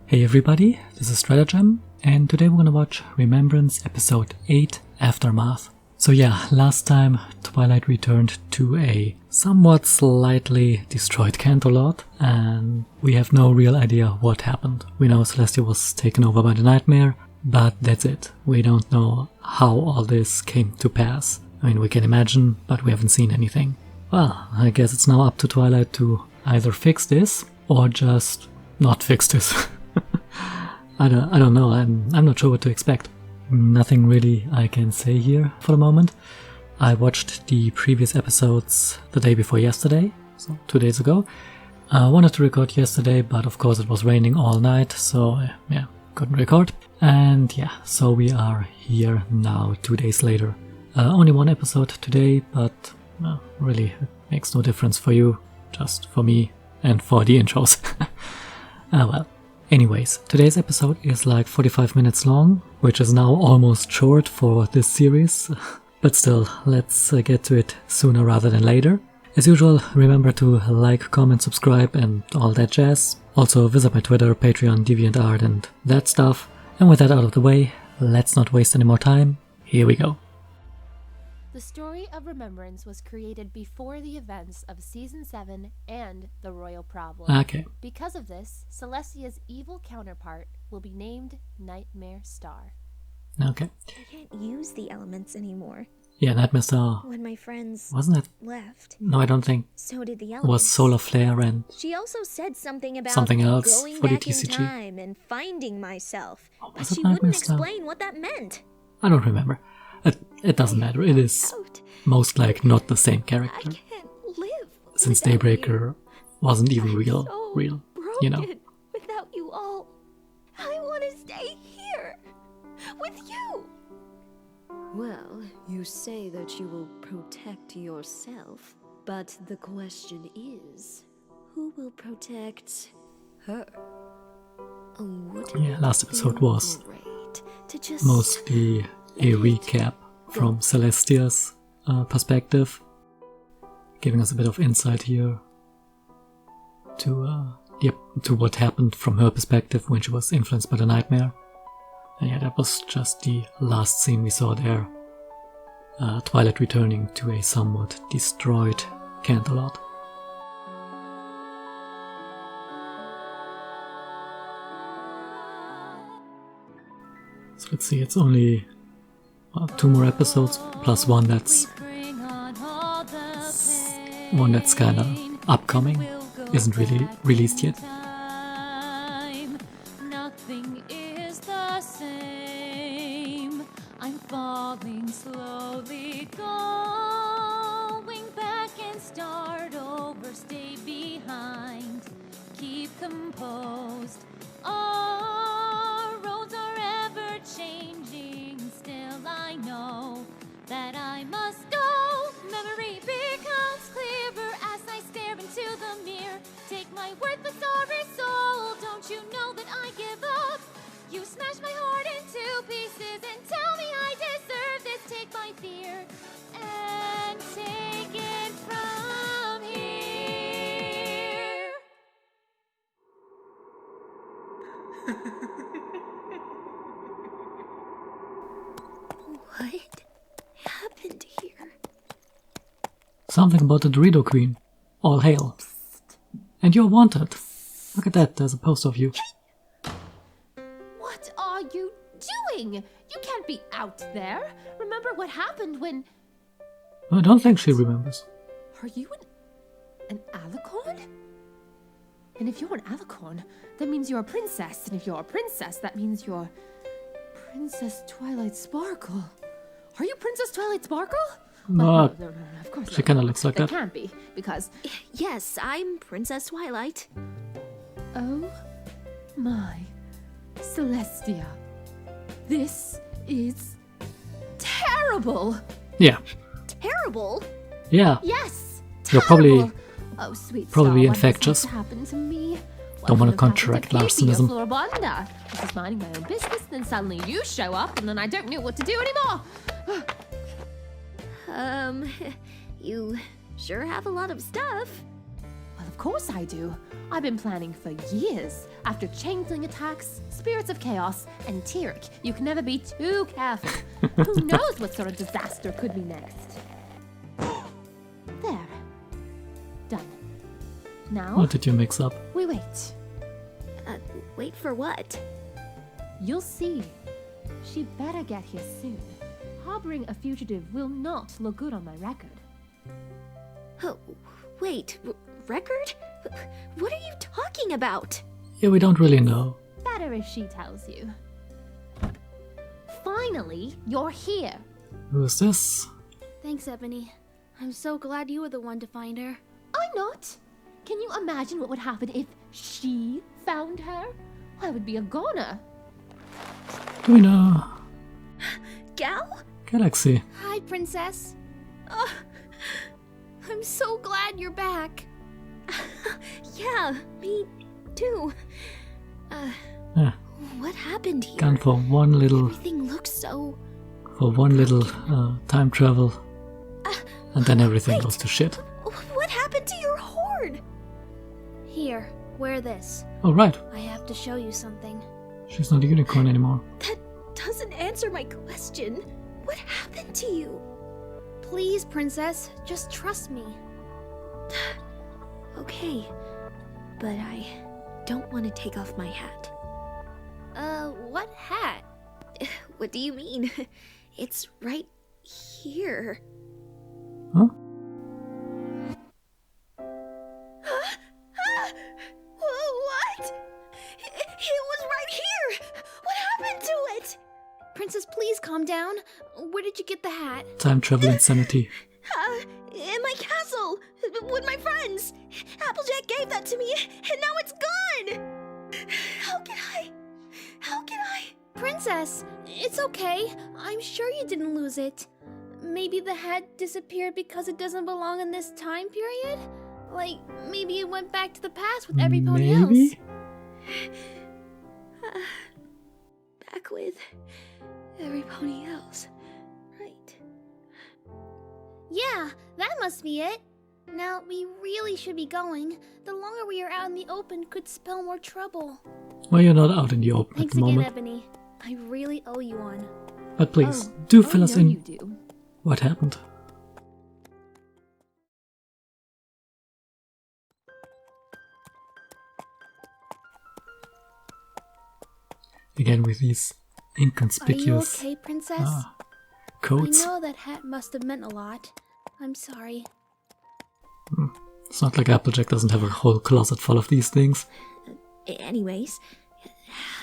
Hey everybody, this is Stratagem, and today we're gonna watch Remembrance Episode 8, Aftermath. So yeah, last time Twilight returned to a somewhat slightly destroyed Canterlot, and we have no real idea what happened. We know Celestia was taken over by the Nightmare, but that's it. We don't know how all this came to pass. I mean, we can imagine, but we haven't seen anything. Well, I guess it's now up to Twilight to either fix this, or just not fix this. I don't know, I'm not sure what to expect. Nothing really I can say here for the moment. I watched the previous episodes the day before yesterday, so 2 days ago. I wanted to record yesterday, but of course it was raining all night, so yeah, couldn't record. And yeah, so we are here now 2 days later. Only one episode today, but really it makes no difference for you, just for me and for the intros. Well. Anyways, today's episode is like 45 minutes long, which is now almost short for this series, but still, let's get to it sooner rather than later. As usual, remember to like, comment, subscribe and all that jazz. Also visit my Twitter, Patreon, DeviantArt and that stuff. And with that out of the way, let's not waste any more time. Here we go. The story of Remembrance was created before the events of Season 7 and the Royal Problem. Okay. Because of this, Celestia's evil counterpart will be named Nightmare Star. Okay. I can't use the elements anymore. Yeah, Nightmare Star. When my friends Wasn't it? left, No, I don't think. so did the It elements. was Solar Flare and She also said something about something else going for the back in TCG. time and finding myself, Oh, but was it she Nightmare wouldn't Star? explain what that meant. I don't remember. It doesn't matter. It is Out. most like not the same I character. can't live Since without Daybreaker wasn't even you. real, So you know. broken without you all. I want to stay here with you. Well, you say that you will protect yourself, but the question is, who will protect her? Wouldn't Yeah, last it episode feel was great to just mostly a recap from Celestia's perspective, giving us a bit of insight here to what happened from her perspective when she was influenced by the Nightmare. And yeah, that was just the last scene we saw there. Twilight returning to a somewhat destroyed Canterlot. So let's see, it's only 2 more episodes, plus one that's kind of upcoming, isn't really released yet. Nothing is the same. I'm falling slowly, going back and start over. Stay behind, keep composed. Our roads are ever changing. Still, I know that I must go. Memory becomes clearer as I stare into the mirror. Take my worthless sorry soul. Don't you know that I give up? You smash my heart into pieces and tell me I deserve this. Take my fear and take it from here. What happened here? Something about the Dorito Queen. All hail. And you're wanted. Look at that, there's a poster of you. What are you doing? You can't be out there. Remember what happened when... I don't think she remembers. Are you an alicorn? And if you're an alicorn, that means you're a princess. And if you're a princess, that means you're Princess Twilight Sparkle. Are you Princess Twilight Sparkle? No, Of course she not. kinda looks like That that. can't be, because... Yes, I'm Princess Twilight. Oh my Celestia. This is terrible. Yeah, Terrible. yeah. Yes, You're terrible. Oh, sweet probably star, infectious. What has happened to me? Don't wanna What could have contract happened to Phoebe or Larsonism. Floribunda? I was minding my own business, then suddenly you show up, and then I don't know what to do anymore. You sure have a lot of stuff. Well, of course I do. I've been planning for years. After changeling attacks, spirits of chaos, and Tyrk, you can never be too careful. Who knows what sort of disaster could be next? There. Done. Now, What did you mix up? we wait. Wait for what? You'll see. She better get here soon. Harboring a fugitive will not look good on my record. Oh, wait, record? What are you talking about? Yeah, we don't really know. Better if she tells you. Finally, you're here. Who is this? Thanks, Ebony. I'm so glad you were the one to find her. I'm not. Can you imagine what would happen if she found her? I would be a goner. Do we know? Gal? Galaxy. Hi, Princess. Oh, I'm so glad you're back. Yeah, me too. Yeah, What happened here? gone for one little Everything looks so... time travel, and then everything wait. goes to shit. What happened to your horde? Here, wear this. Oh right, I have to show you something. she's not a unicorn anymore. That doesn't answer my question. What happened to you? Please, Princess, just trust me. Okay, but I don't want to take off my hat. What hat? What do you mean? It's right here. Huh? What? It was right here! What happened to it? Princess, please calm down. Where did you get the hat? Time travel insanity. In my castle, with my friends. Applejack gave that to me, and now it's gone! How can I? Princess, it's okay. I'm sure you didn't lose it. Maybe the hat disappeared because it doesn't belong in this time period? Like, maybe it went back to the past with every pony Maybe? else. Back with every pony else. Right. Yeah, that must be it. Now, we really should be going. The longer we are out in the open could spell more trouble. Well, you're not out in the open Thanks at the again, moment. Ebony. I really owe you one. But please, do fill us I know in. you do. What happened? Again with these inconspicuous Are you okay, Princess? coats. I know that hat must have meant a lot. I'm sorry. It's not like Applejack doesn't have a whole closet full of these things. Anyways,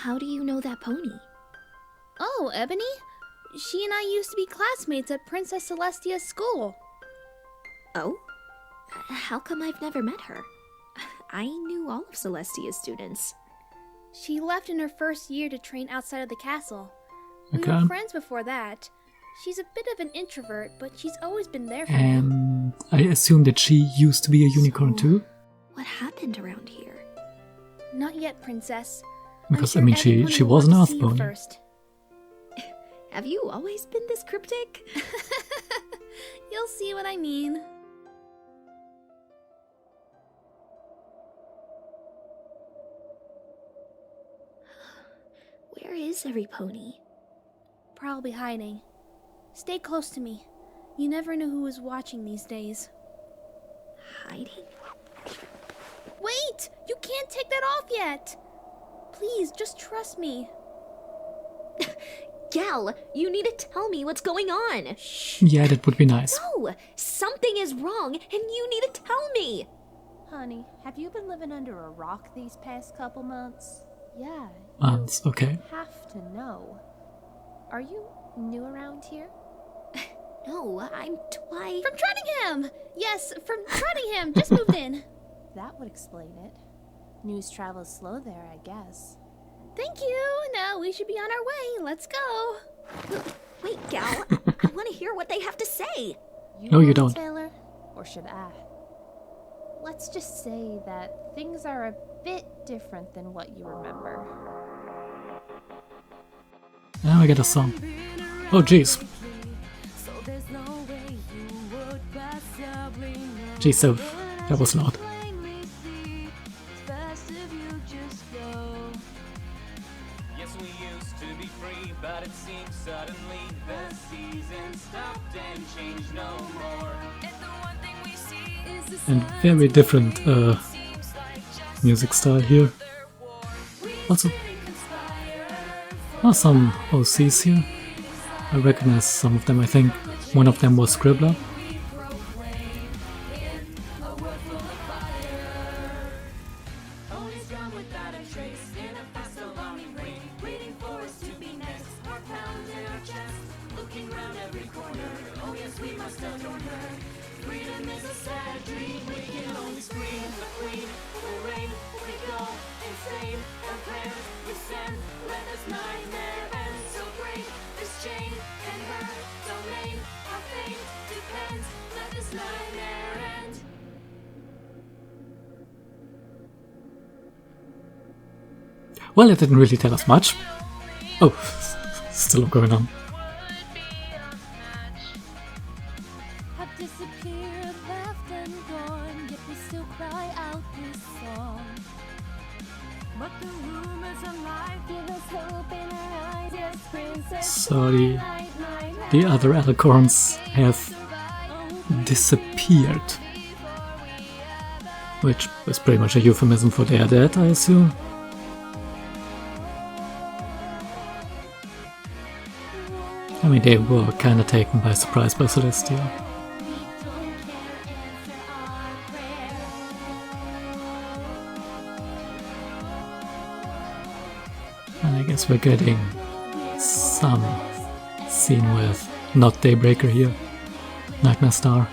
how do you know that pony? Oh, Ebony? She and I used to be classmates at Princess Celestia's school. Oh? How come I've never met her? I knew all of Celestia's students. She left in her first year to train outside of the castle. We Okay. were friends before that. She's a bit of an introvert, but she's always been there for me. And I assume that she used to be a unicorn too? What happened around here? Not yet, Princess. Because, I'm I mean, sure everyone she will was an want earth to see you pony. first. Have you always been this cryptic? You'll see what I mean. Where is every pony? Probably hiding. Stay close to me. You never know who is watching these days. Hiding? Wait! You can't take that off yet! Please, just trust me. Gal, you need to tell me what's going on. Yeah, that would be nice. No! Something is wrong, and you need to tell me! Honey, have you been living under a rock these past couple months? Yeah. Months, okay. Have to know. Are you new around here? No, I'm twice. From Trottingham! Yes, from Trottingham. Just moved in. That would explain it. News travels slow there, I guess. Thank you. Now we should be on our way. Let's go. Wait, Gal. I want to hear what they have to say. No, you want, don't. Taylor? Or should I? Let's just say that things are a bit different than what you remember. Now I get a song. Oh jeez. Jeez, so that was loud. And very different music style here. Also, some OCs here. I recognize some of them. I think one of them was Scribbler. Well, it didn't really tell us much. Oh, still going on. Have disappeared, left and gone, yet we still cry out this song. But the rumors of life give us hope in our eyes, yes, princess. Sorry, the other alicorns have disappeared. Which is pretty much a euphemism for they are dead, I assume. I mean, they were kinda taken by surprise by Celestia. And I guess we're getting some scene with not Daybreaker here. Nightmare Star.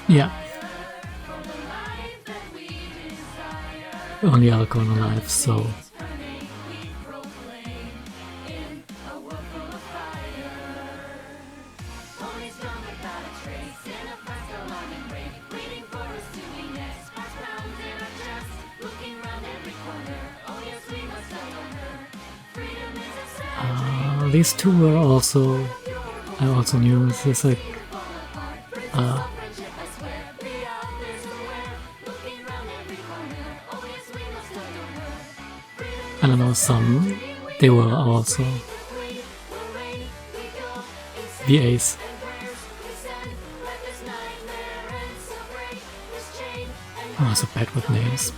Yeah. Only Alicorn alive, so... these two were also... I also knew this like... I don't know, some... They were also... VAs. I'm so bad with names.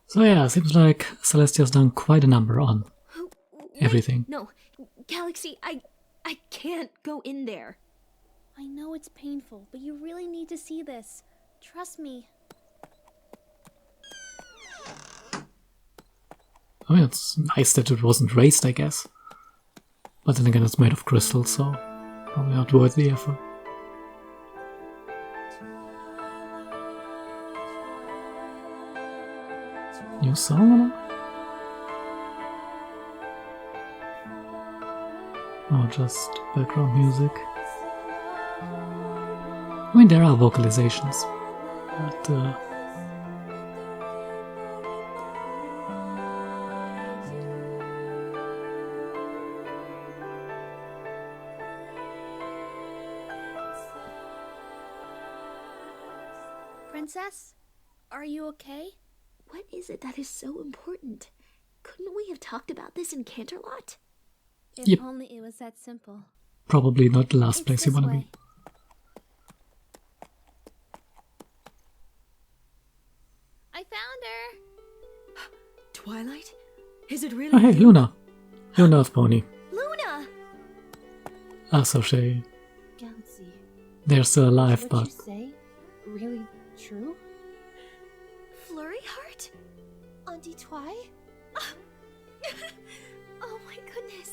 So yeah, seems like Celestia's done quite a number on everything. No, Galaxy, I can't go in there. I know it's painful, but you really need to see this. Trust me. I mean, it's nice that it wasn't raised, I guess. But then again, it's made of crystal, so probably not worth the effort. New song? Or just background music? I mean, there are vocalizations, but Princess, are you okay? What is it that is so important? Couldn't we have talked about this in Canterlot? If Yep. only it was that simple. probably not the last It's place you this want to way. be. I found her! Twilight? Is it really Oh hey, you? Luna! Your Earth Pony. Luna! Ah, so she... Galaxy, They're still alive, what but... you say really true? Flurry Heart? Auntie Twy? Oh my goodness!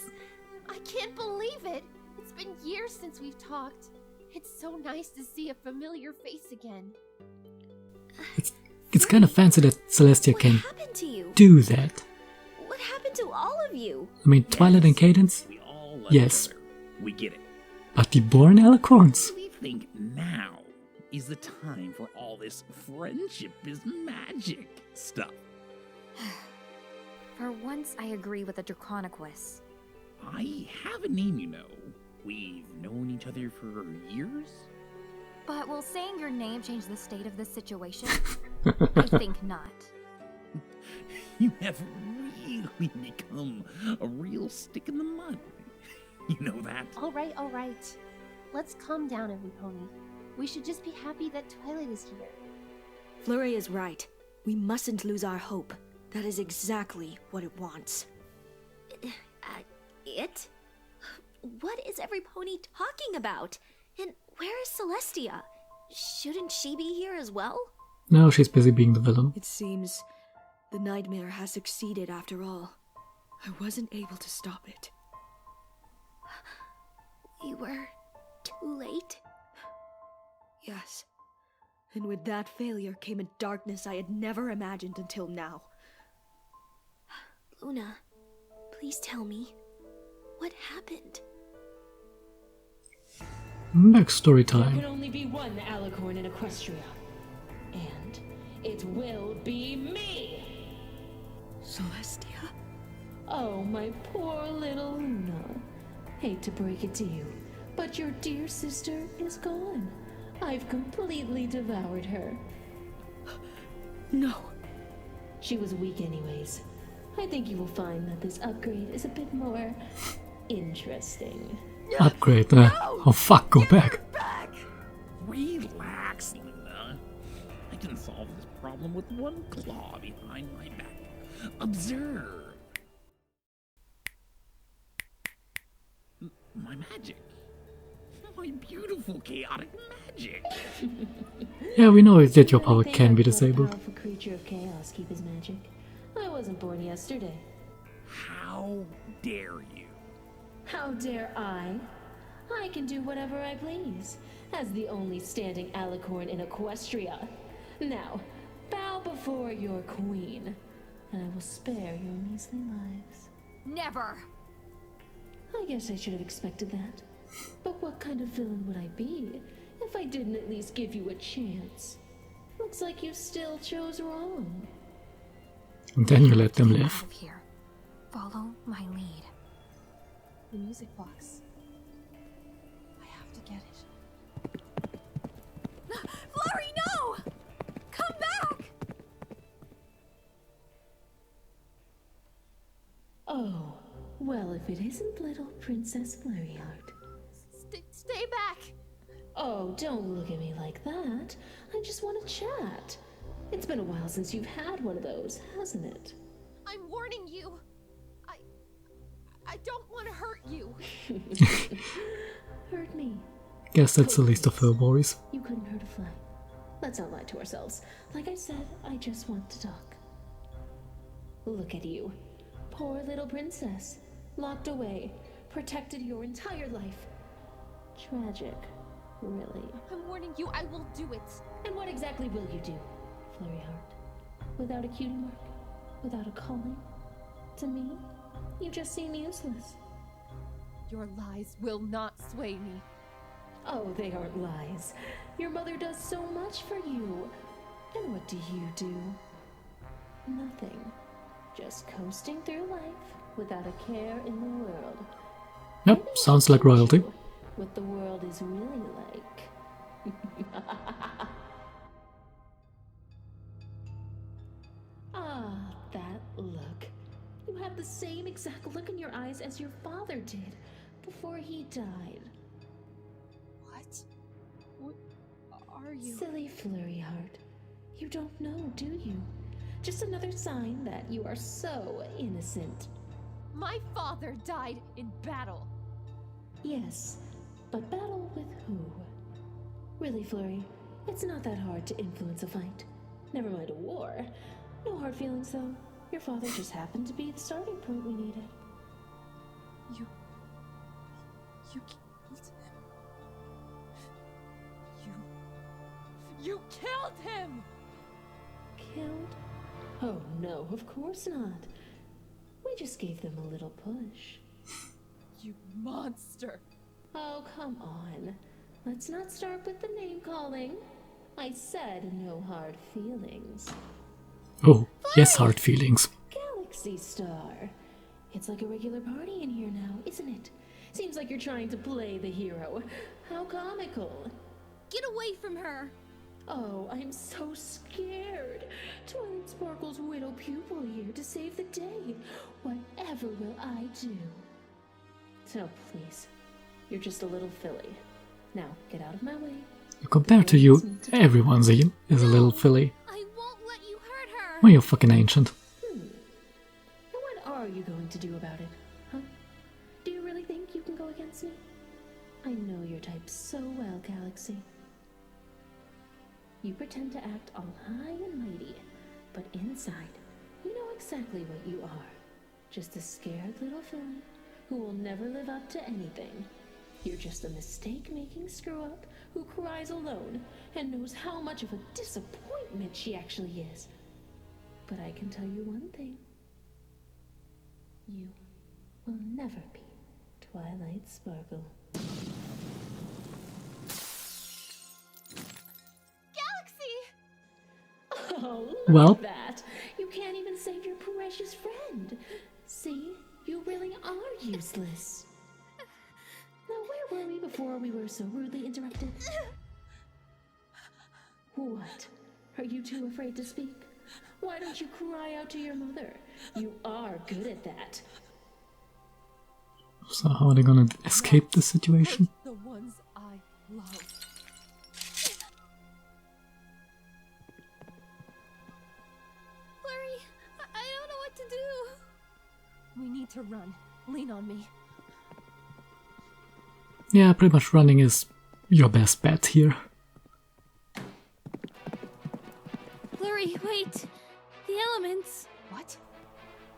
I can't believe it! It's been years since we've talked. It's so nice to see a familiar face again. It's kind of fancy that Celestia What can happened to you? do that. What happened to all of you? I mean, Twilight and Cadence? We all love Yes. each other. We get it. But the born alicorns? We think now is the time for all this friendship is magic stuff. For once, I agree with the Draconiquus. I have a name, you know. We've known each other for years. But will saying your name change the state of this situation? I think not. You have really become a real stick in the mud. You know that? All right. Let's calm down, every pony. We should just be happy that Twilight is here. Flurry is right. We mustn't lose our hope. That is exactly what it wants. It? What is every pony talking about? And where is Celestia? Shouldn't she be here as well? No, she's busy being the villain. It seems the nightmare has succeeded after all. I wasn't able to stop it. We were too late? Yes. And with that failure came a darkness I had never imagined until now. Luna, please tell me, what happened? Backstory There time. can only be one alicorn in Equestria. And it will be me! Celestia? Oh, my poor little Luna. Hate to break it to you, but your dear sister is gone. I've completely devoured her. No. She was weak anyways. I think you will find that this upgrade is a bit more interesting. Upgrade, oh fuck, go back. Relax, Luna. I can solve this problem with one claw behind my back. Observe. My magic. My beautiful chaotic magic. Yeah, we know that your power I think can I be let a disabled. powerful creature of chaos keep his magic. I wasn't born yesterday. How dare you? How dare I? I can do whatever I please, as the only standing alicorn in Equestria. Now, bow before your queen, and I will spare your measly lives. Never! I guess I should have expected that. But what kind of villain would I be if I didn't at least give you a chance? Looks like you still chose wrong. And then you let them Get live. out of here. Follow my lead. The music box. I have to get it. Flurry, no! Come back! Oh, well, if it isn't little Princess Flurryheart. Stay back! Oh, don't look at me like that. I just want to chat. It's been a while since you've had one of those, hasn't it? I'm warning you. I don't want to hurt you. Hurt me. Guess that's the least of her worries. You couldn't hurt a fly. Let's not lie to ourselves. Like I said, I just want to talk. Look at you. Poor little princess. Locked away. Protected your entire life. Tragic. Really. I'm warning you, I will do it. And what exactly will you do, Flurryheart? Without a cutie mark? Without a calling? To me, you just seem useless. Your lies will not sway me. Oh, they aren't lies. Your mother does so much for you. And what do? Nothing. Just coasting through life without a care in the world. Yep, sounds like royalty. What the world is really like. Ah, that look. You have the same exact look in your eyes as your father did before he died. What are you? Silly Flurryheart. You don't know, do you? Just another sign that you are so innocent. My father died in battle. Yes, but battle with who? Really, Flurry, it's not that hard to influence a fight. Never mind a war. No hard feelings, though. Your father just happened to be the starting point we needed. You killed him. You killed him! Killed? Oh no, of course not. We just gave them a little push. You monster! Oh, come on. Let's not start with the name calling. I said no hard feelings. Oh, yes, hard feelings. Galaxy Star. It's like a regular party in here now, isn't it? Seems like you're trying to play the hero. How comical. Get away from her! Oh, I'm so scared. Twilight Sparkle's widow pupil here to save the day. Whatever will I do? So please, you're just a little filly. Now, get out of my way. Compared to you, everyone's is a little filly. I won't let you hurt her! Well, you're fucking ancient. And what are you going to do about it, huh? Do you really think you can go against me? I know your type so well, Galaxy. You pretend to act all high and mighty, but inside, you know exactly what you are. Just a scared little filly who will never live up to anything. You're just a mistake-making screw-up who cries alone and knows how much of a disappointment she actually is. But I can tell you one thing. You will never be Twilight Sparkle. Oh, look Well. at that! You can't even save your precious friend. See? You really are useless. Now, where were we before we were so rudely interrupted? What? Are you too afraid to speak? Why don't you cry out to your mother? You are good at that. So how are they gonna escape the situation? The ones I love. Flurry, I don't know what to do. We need to run. Lean on me. Yeah, pretty much running is your best bet here. Flurry, wait. The elements. What?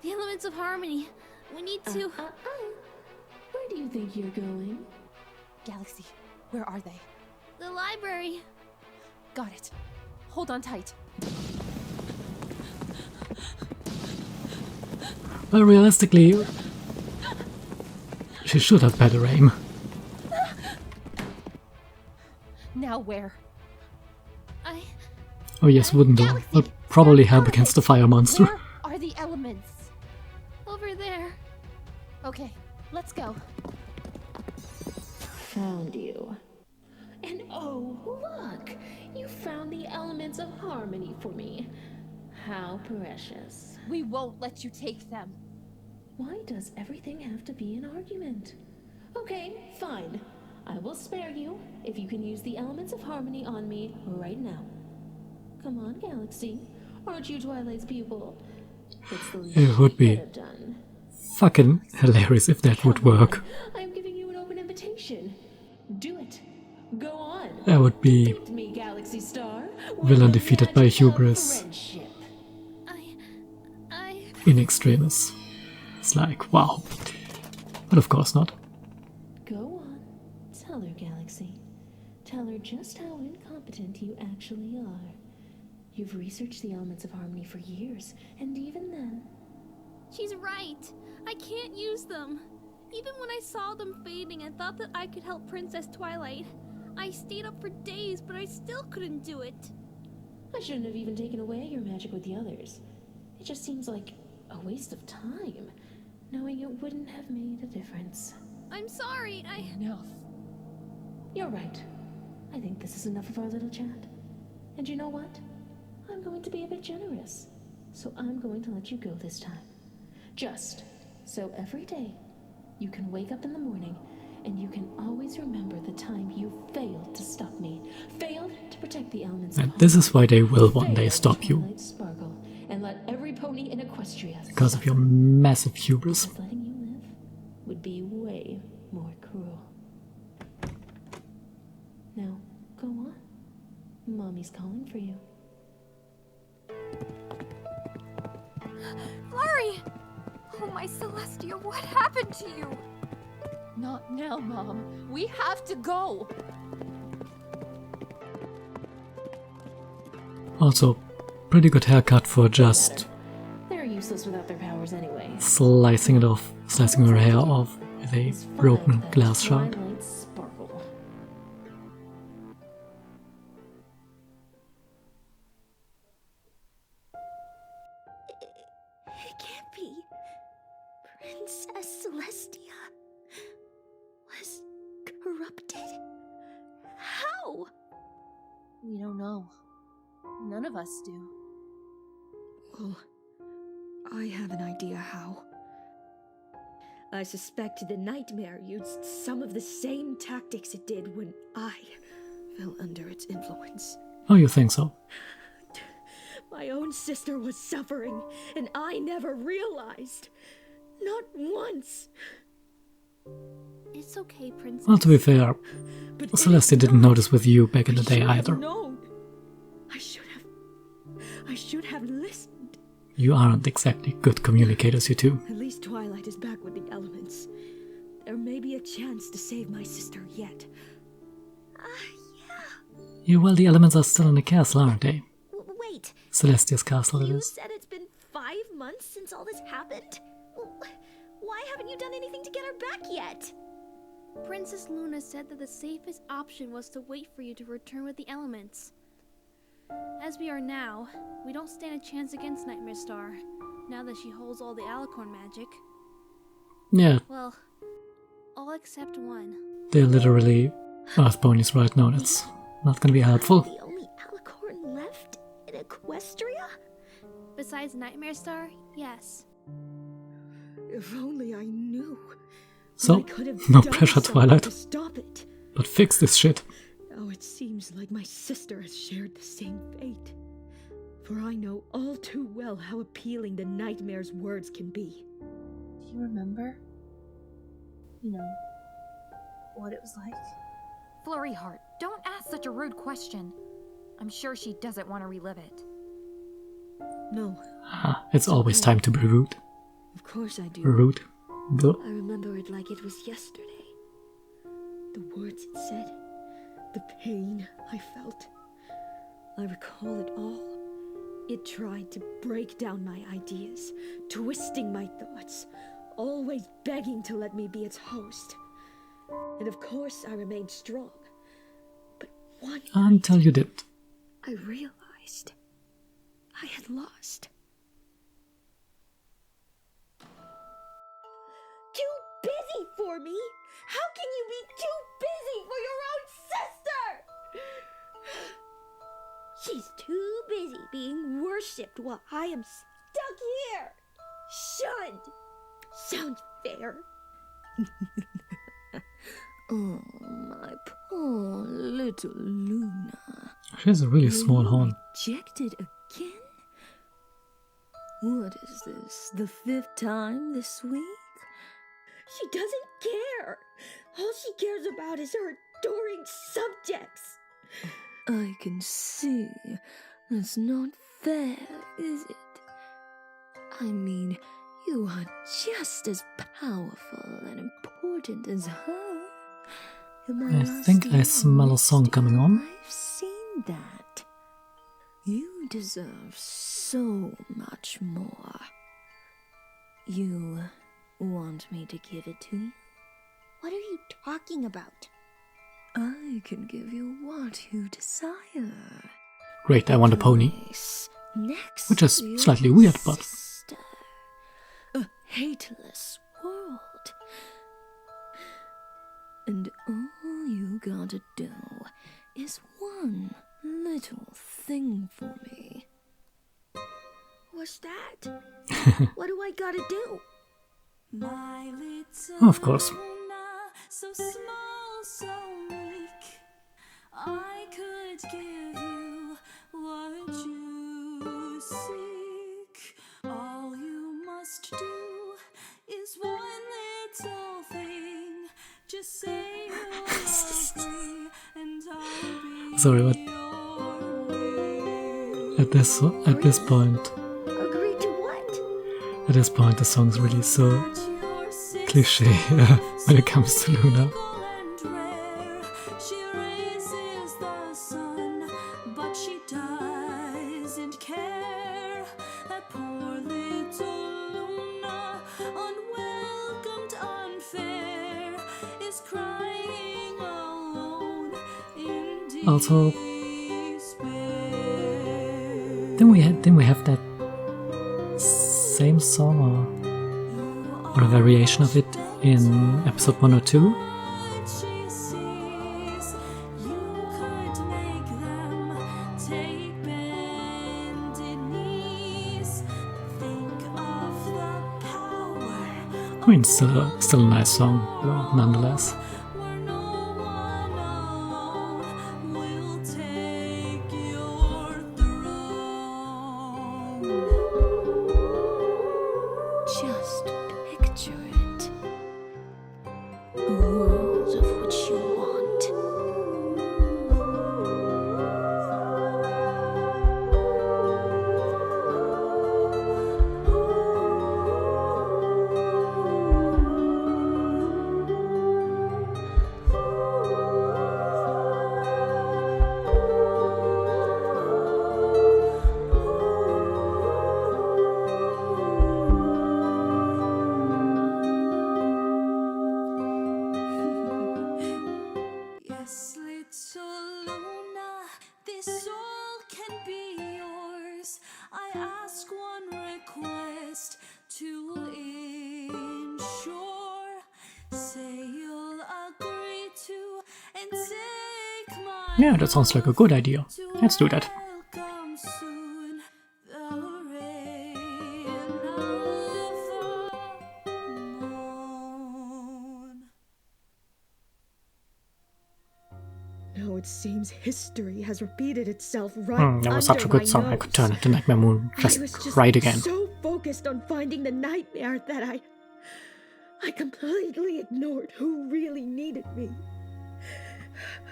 The elements of harmony. We need to... Where do you think you're going? Galaxy, where are they? The library. Got it. Hold on tight. Well, realistically, she should have better aim. Now where? Oh yes, wooden door. Galaxy, Will probably help elements. against the fire monster. Where are the elements? Over there. Okay, let's go. Found you. And oh, look! You found the elements of harmony for me. How precious. We won't let you take them. Why does everything have to be an argument? Okay, fine. I will spare you if you can use the elements of harmony on me right now. Come on, Galaxy. Aren't you Twilight's pupil? It's the least It would you be could have done. fucking hilarious if that would work. I'm giving you an open invitation. Do it. Go on. That would be Defeat me, Galaxy Star. with villain the defeated by magic of hubris friendship. in extremis. It's like, wow. But of course not. Go on. Tell her, Galaxy. Tell her just how incompetent you actually are. You've researched the elements of harmony for years, and even then... She's right. I can't use them. Even when I saw them fading and thought that I could help Princess Twilight, I stayed up for days, but I still couldn't do it. I shouldn't have even taken away your magic with the others. It just seems like a waste of time, knowing it wouldn't have made a difference. I'm sorry, Enough. You're right. I think this is enough of our little chat. And you know what? I'm going to be a bit generous. So I'm going to let you go this time. Just so every day you can wake up in the morning and you can always remember the time you failed to stop me. Failed to protect the elements. And this is why they will one day stop you. Twilight Sparkle and let every pony in Equestria Because of your massive hubris. because letting you live would be way more cruel. Now, go on. Mommy's calling for you. Flurry! Oh, my Celestia, what happened to you? Not now, Mom. We have to go. Also, pretty good haircut for just They're useless without their powers anyway. slicing her hair off with a is broken find glass that shard. twilight sparkle. It can't be. Princess Celestia was corrupted? How? We don't know. None of us do. Well, I have an idea how. I suspect the nightmare used some of the same tactics it did when I fell under its influence. Oh, you think so? My own sister was suffering, and I never realized. Not once. It's okay, Princess. Well, to be fair, But Celestia didn't notice with you back in the day either. Known. I should have listened. You aren't exactly good communicators, you two. At least Twilight is back with the elements. There may be a chance to save my sister yet. Yeah, well, the elements are still in the castle, aren't they? Wait, Celestia's castle, it you is. said it's been 5 months since all this happened? Why haven't you done anything to get her back yet? Princess Luna said that the safest option was to wait for you to return with the elements. As we are now, we don't stand a chance against Nightmare Star, now that she holds all the Alicorn magic. Yeah, Well, all except one. they're literally Earth ponies right now. That's not gonna be helpful. The only Alicorn left in Equestria? Besides Nightmare Star, yes. If only I knew. So, I could have no done pressure, something Twilight. to stop it. But fix this shit. Now it seems like my sister has shared the same fate. For I know all too well how appealing the nightmare's words can be. Do you remember? You know, what it was like? Flurry Heart, don't ask such a rude question. I'm sure she doesn't want to relive it. No, It's always time to be rude. of course I do. Rude. Blah. I remember it like it was yesterday. The words it said, the pain I felt. I recall it all. It tried to break down my ideas, twisting my thoughts, always begging to let me be its host. And of course I remained strong. But one Until you did. I realized I had lost. Too busy for me? How can you be too busy for your own sister? She's too busy being worshipped while I am stuck here. Shunned. Sounds fair. Oh, my poor little Luna. She has a really small horn. Rejected again? What is this, the 5th time this week? She doesn't care. All she cares about is her adoring subjects. I can see. That's not fair, is it? I mean, you are just as powerful and important as her. I think I smell a song coming on. I've seen that. You deserve so much more. You want me to give it to you? What are you talking about? I can give you what you desire. Great, I want a pony. Place next Which is to your slightly weird, but... sister. A hateless world. And all you gotta do is one little thing for me. What's that? What do I gotta do? My little Oh, of course. Luna, so small, so meek. I could give you what you seek. All you must do is one little thing. Just say you'll agree, and I'll be Sorry, but your at this point, Agree to what? at this point, the song's really so cliche when it comes to Luna. She raises the sun, but she doesn't care. That poor little Luna, unwelcomed, unfair. Also, didn't we have that same song or a variation of it in episode 102? I mean, still a nice song, though, nonetheless. Just picture it. A world of which you want. Yes, little Luna, this all can be yours. I ask one request to ensure. Say you'll agree to and take my Yeah, that sounds like a good idea. Let's do that. welcome soon. The rain of the moon. Now it seems history has repeated itself right That was such a under good my song. I nose. could turn it to Nightmare Moon I was just right again. so focused on finding the nightmare that I completely ignored who really needed me.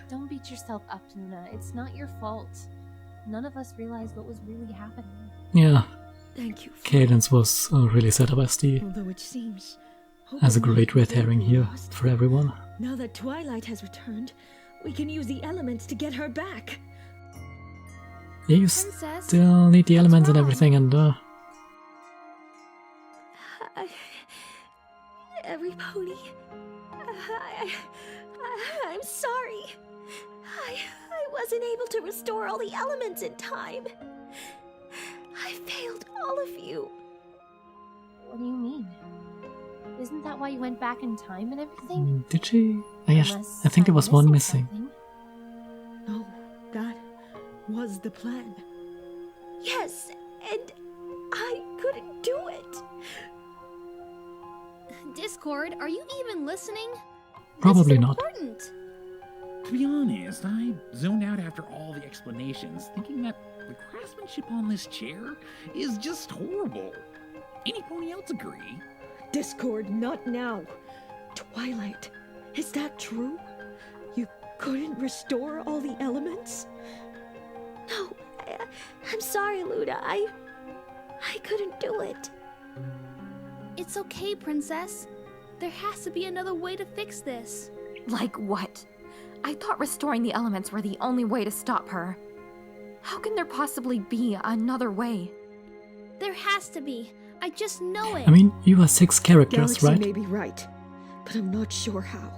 Don't beat yourself up, Luna. It's not your fault. None of us realized what was really happening. Yeah, Thank you. For Cadence was really set up as Although it seems a great red hopelessly herring here lost. for everyone. Now that Twilight has returned, we can use the elements to get her back. Yeah, you Princess, still need the what's elements and wrong? everything, and Every pony. I'm sorry. I wasn't able to restore all the elements in time. I failed all of you. What do you mean? Isn't that why you went back in time and everything? did she? Yes, Unless I think there I'm was one missing. something. No, that was the plan. Yes, and I couldn't do it. Discord, are you even listening? Probably this is not. important. To be honest, I zoned out after all the explanations, thinking that the craftsmanship on this chair is just horrible. Any pony else agree? Discord, not now. Twilight, is that true? You couldn't restore all the elements? No, I'm sorry, Luna. I couldn't do it. It's okay, Princess. There has to be another way to fix this. Like what? I thought restoring the elements were the only way to stop her. How can there possibly be another way? There has to be. I just know it. I mean, you are 6 characters, Galaxy right? may be right, but I'm not sure how.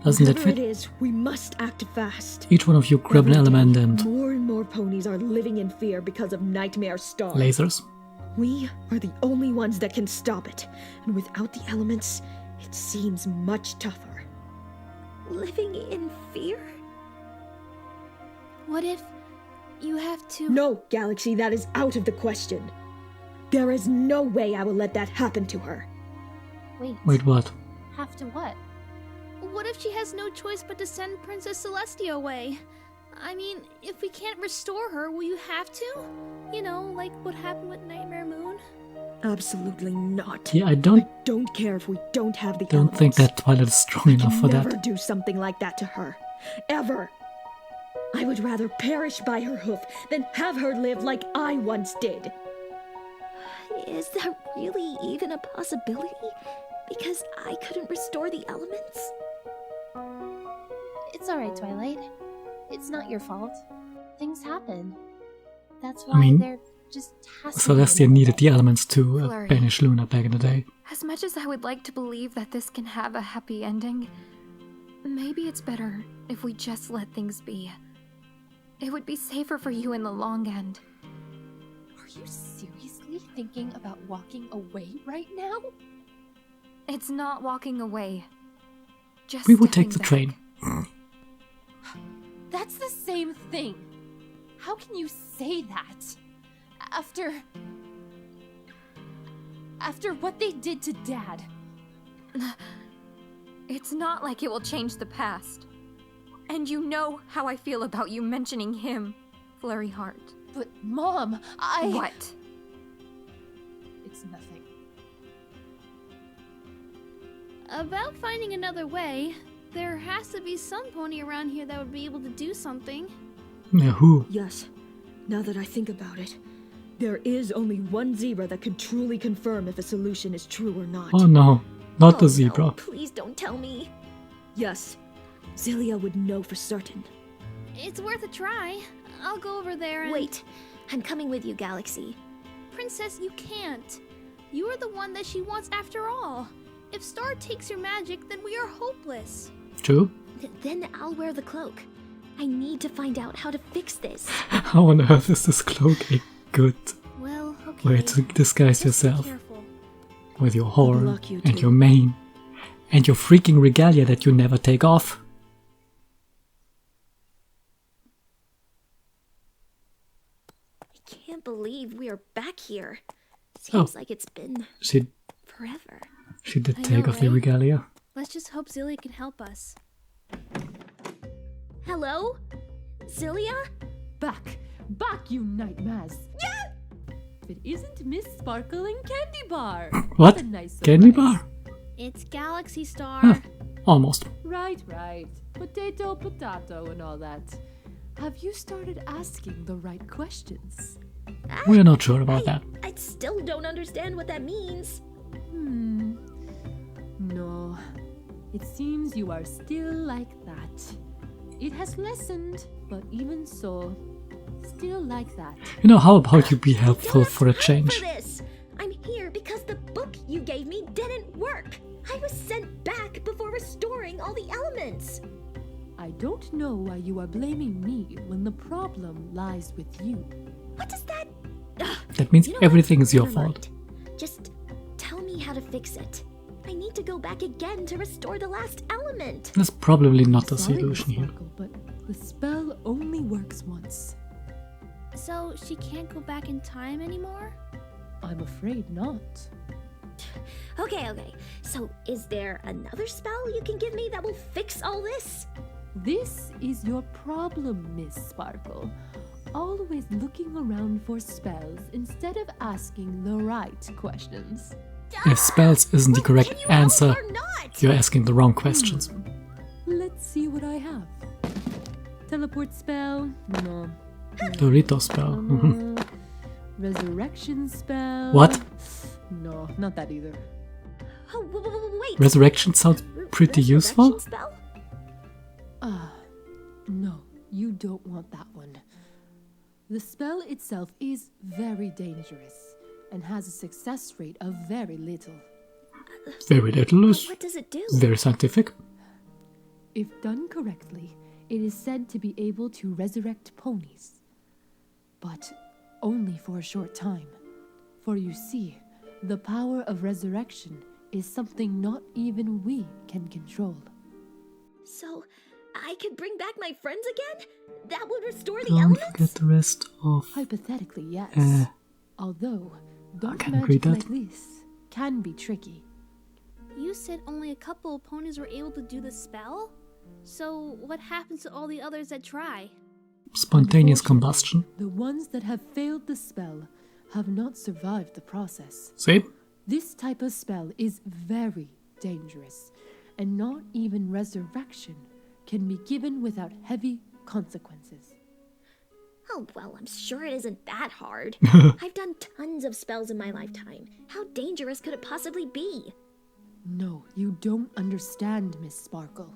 Doesn't that Whatever fit? it is, we must act fast. Each one of you grab an Every day, element and more and more ponies are living in fear because of Nightmare Star. lasers. We are the only ones that can stop it, and without the elements, it seems much tougher. Living in fear? What if you have to... No, Galaxy, that is out of the question. There is no way I will let that happen to her. Wait, what? Have to what? What if she has no choice but to send Princess Celestia away? I mean, if we can't restore her, will you have to? You know, like what happened with Nightmare Moon? Absolutely not. Yeah, I don't care if we don't have the think elements. that Twilight is strong enough for Never that. do something like that to her. Ever. I would rather perish by her hoof than have her live like I once did. Is that really even a possibility? Because I couldn't restore the elements? It's alright, Twilight. It's not your fault. Things happen. That's I why mean, there just has to be Celestia another needed way. the elements to Flurry. banish Luna back in the day. As much as I would like to believe that this can have a happy ending, Maybe it's better if we just let things be. It would be safer for you in the long end. Are you seriously thinking about walking away right now? It's not walking away. Just We would take the stepping train. That's the same thing. How can you say that? After what they did to Dad. It's not like it will change the past. And you know how I feel about you mentioning him, Flurry Heart. But Mom, What? It's nothing. About finding another way, there has to be some pony around here that would be able to do something. Yeah, who? Yes, now that I think about it, there is only one zebra that can truly confirm if a solution is true or not. Oh no, not the Oh, zebra. No, please don't tell me. Yes, Zelia would know for certain. It's worth a try. I'll go over there and... Wait, I'm coming with you, Galaxy. Princess, you can't. You are the one that she wants after all. If Star takes your magic, then we are hopeless. True. Then I'll wear the cloak. I need to find out how to fix this. How on earth is this cloak a good Well, okay. way to disguise Just be yourself? careful. With your horn luck, you and two. your mane and your freaking regalia that you never take off. I can't believe we are back here. Seems like it's been She forever. did I take know, off the right? regalia. Let's just hope Zelia can help us. Hello? Zelia? Back, you nightmares. Yeah! If it isn't Miss Sparkle and Candy Bar. What? A nice Candy surprise. bar? It's Galaxy Star. Huh, almost. Right. Potato, and all that. Have you started asking the right questions? We're not sure about that. I still don't understand what that means. No. It seems you are still like that. It has lessened, but even so, still like that. You know, how about you be I don't helpful have for a time change? For this. I'm here because the book you gave me didn't work. I was sent back before restoring all the elements. I don't know why you are blaming me when the problem lies with you. What does that... That means You know what? everything is your Never fault. mind. Just tell me how to fix it. I need to go back again to restore the last element. That's probably not the Sorry, solution Miss here. Sparkle, but the spell only works once. So she can't go back in time anymore? I'm afraid not. Okay. So is there another spell you can give me that will fix all this? This is your problem, Miss Sparkle. Always looking around for spells instead of asking the right questions. If spells isn't the correct Can you answer, help or not? you're asking the wrong questions. Let's see what I have. Teleport spell? No. Dorito spell. Mhm. Resurrection spell? What? No, not that either. Oh, wait. Resurrection sounds pretty useful. Resurrection spell? No, you don't want that one. The spell itself is very dangerous and has a success rate of very little. Very little is What does it do? very scientific. If done correctly, it is said to be able to resurrect ponies. But only for a short time. For you see, the power of resurrection is something not even we can control. So, I could bring back my friends again? That would restore the Don't elements? forget the rest of... Hypothetically, yes. Uh, Although, dark can't read magic that. like this can be tricky. You said only a couple of ponies were able to do the spell? So what happens to all the others that try? Spontaneous combustion. The ones that have failed the spell have not survived the process. See? This type of spell is very dangerous, and not even resurrection can be given without heavy consequences. Oh, well, I'm sure it isn't that hard. I've done tons of spells in my lifetime. How dangerous could it possibly be? No, you don't understand, Miss Sparkle.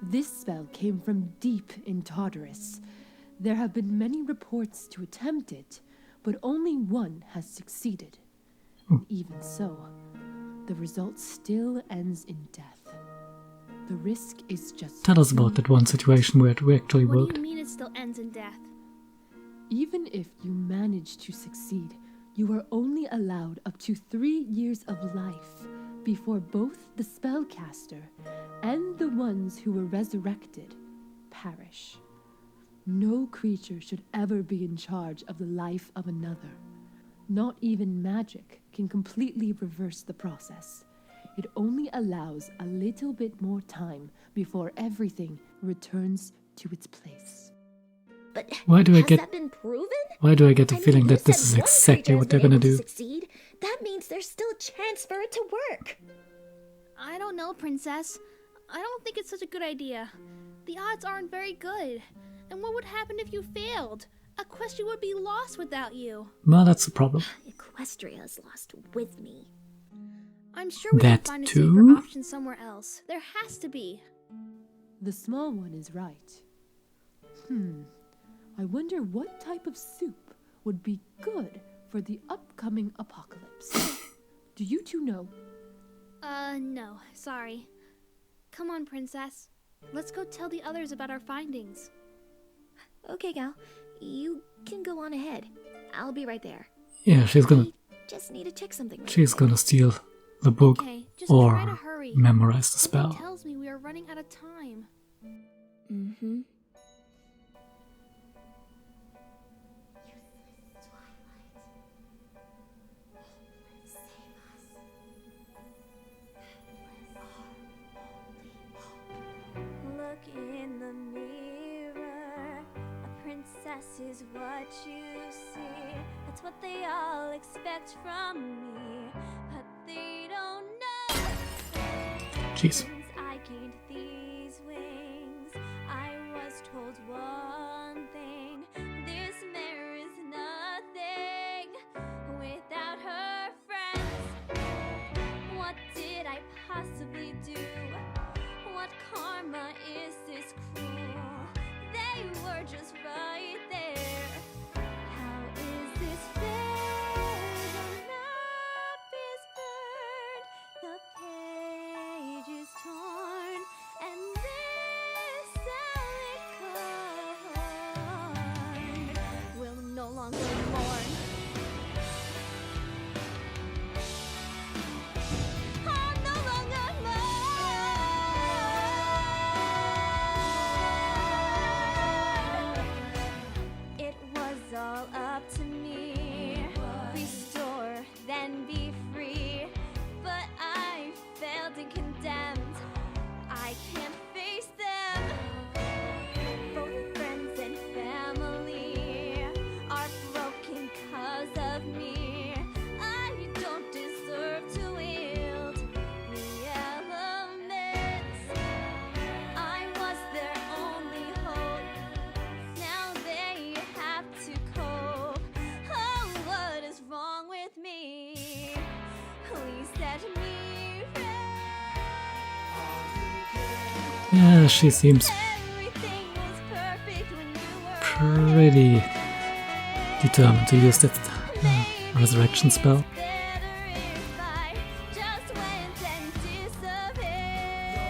This spell came from deep in Tartarus. There have been many reports to attempt it, but only one has succeeded. And even so, the result still ends in death. The risk is just... Tell us about that one situation where it actually What worked. do you mean it still ends in death? Even if you manage to succeed, you are only allowed up to 3 years of life before both the spellcaster and the ones who were resurrected perish. No creature should ever be in charge of the life of another. Not even magic can completely reverse the process. It only allows a little bit more time before everything returns to its place. But Why do I has get that been proven? Why do I get the I mean, feeling you that this said is one exactly creature what has they're been gonna able do? to succeed. That means there's still a chance for it to work. I don't know, Princess. I don't think it's such a good idea. The odds aren't very good. And what would happen if you failed? Equestria would be lost without you. Well, that's a problem. Equestria is lost with me. I'm sure we That can find a too? safer option somewhere else. There has to be. The small one is right. I wonder what type of soup would be good for the upcoming apocalypse. Do you two know? No, sorry. Come on, Princess. Let's go tell the others about our findings. Okay, Gal. You can go on ahead. I'll be right there. Yeah, she's gonna I just need to check something. Really she's quick. gonna steal the book Okay, just try to or hurry. memorize the Something spell. tells me we are running out of time. Mm-hmm. Look in the mirror. A princess is what you see. That's what they all expect from me. But they don't know. Jeez. Since I gained these wings, I was told one thing. This mare is nothing without her friends. What did I possibly do? What karma is this cruel? They were just right there. How is this fair? The map is burned, the page is torn, and this alicorn will no longer mourn. I'm no longer mine. It was all up to me. Restore, then be free. But I failed and condemned. I can't face them. Both friends and family are broken 'cause of me. I don't deserve to wield the elements. I was their only hope. Now they have to cope. Oh, what is wrong with me? Please set me free. Yeah, she seems Everything was perfect when you were pretty determined to use that resurrection spell. better if I just went and disappeared.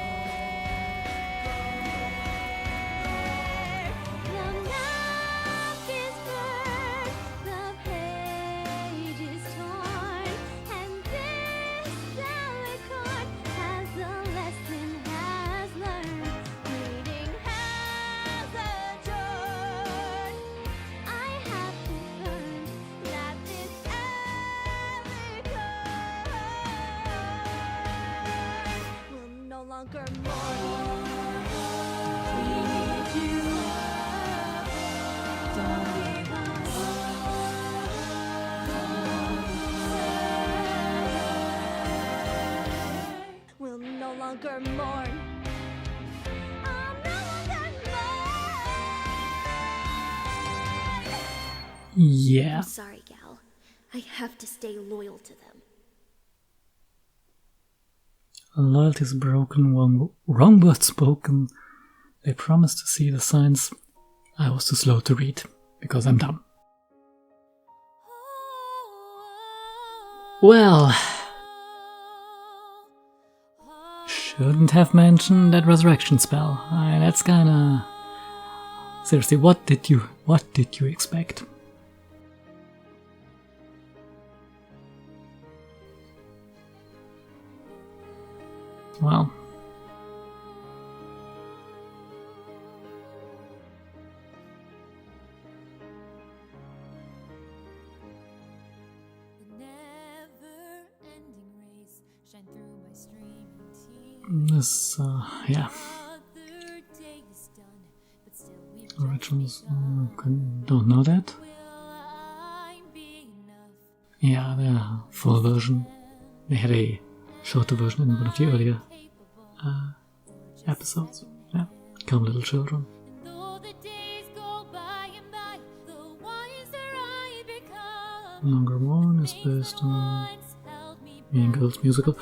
The map is burned, the page is torn, and this alicorn has a lesson, has learned, reading has adjourned. I have learned that this alicorn will no longer mourn. We need you. Don't leave us. Will no longer mourn. I'm no longer mine. Yeah. I'm sorry, Gal. I have to stay loyal to them. Loyalty is broken, wrong word spoken. They promised to see the signs. I was too slow to read, because I'm dumb. Well, Shouldn't have mentioned that resurrection spell. That's kinda... Seriously, what did you expect? Well... This, yeah. Originals, don't know that. Yeah, the full version. They had a shorter version in one of the earlier episodes. Yeah, Come Little Children. Longer one is based on Mean Girls musical.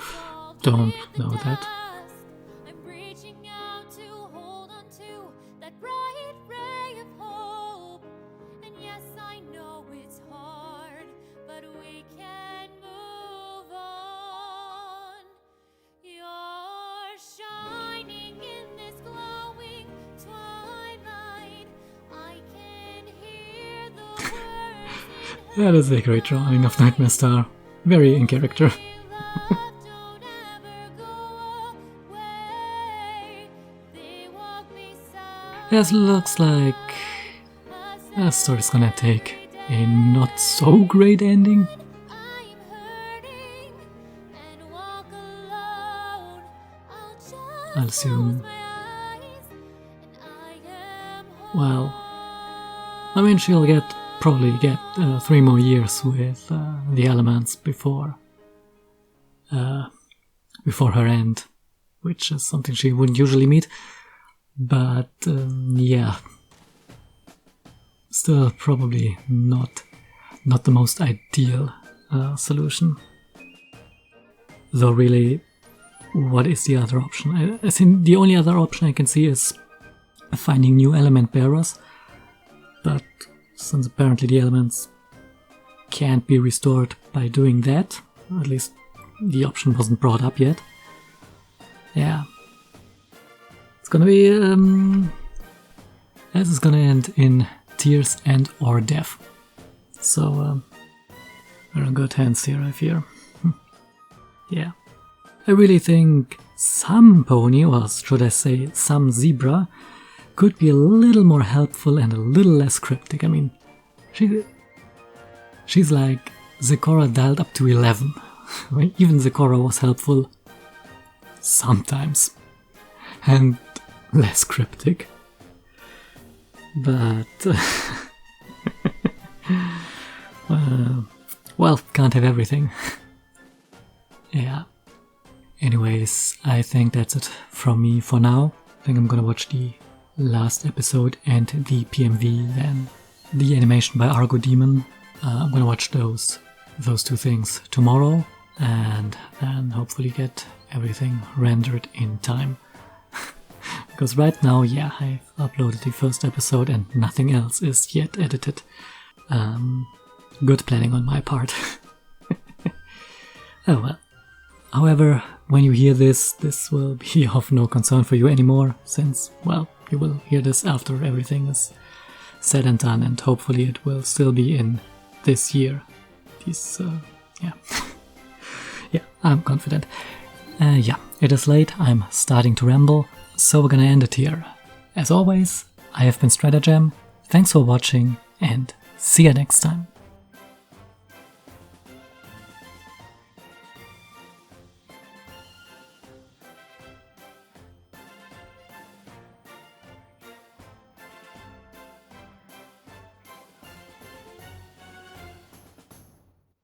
Don't know that. That is a great drawing of Nightmare Star. Very in character. This looks like the story's gonna take a not so great ending. I'll assume. Well, I mean, she'll probably get 3 more years with the elements before her end, which is something she wouldn't usually meet. But yeah, still probably not the most ideal solution. Though really, what is the other option? I think the only other option I can see is finding new element bearers, but since apparently the elements can't be restored by doing that, at least the option wasn't brought up yet. Yeah. It's gonna be, this is gonna end in tears and or death. So, we're in good hands here, I fear. Yeah. I really think some pony, or should I say some zebra, could be a little more helpful and a little less cryptic. I mean, she's like Zecora dialed up to 11. Even Zecora was helpful sometimes. And less cryptic. But... well, can't have everything. Yeah. Anyways, I think that's it from me for now. I think I'm gonna watch the last episode and the PMV, then the animation by Argo Demon. I'm gonna watch those 2 things tomorrow, and then hopefully get everything rendered in time. Because right now, yeah, I've uploaded the first episode and nothing else is yet edited. Good planning on my part. Oh well. However, when you hear this will be of no concern for you anymore, since, well, you will hear this after everything is said and done, and hopefully it will still be in this year. Yeah. Yeah, I'm confident. Yeah, it is late, I'm starting to ramble, so we're gonna end it here. As always, I have been Stratagem, thanks for watching, and see you next time.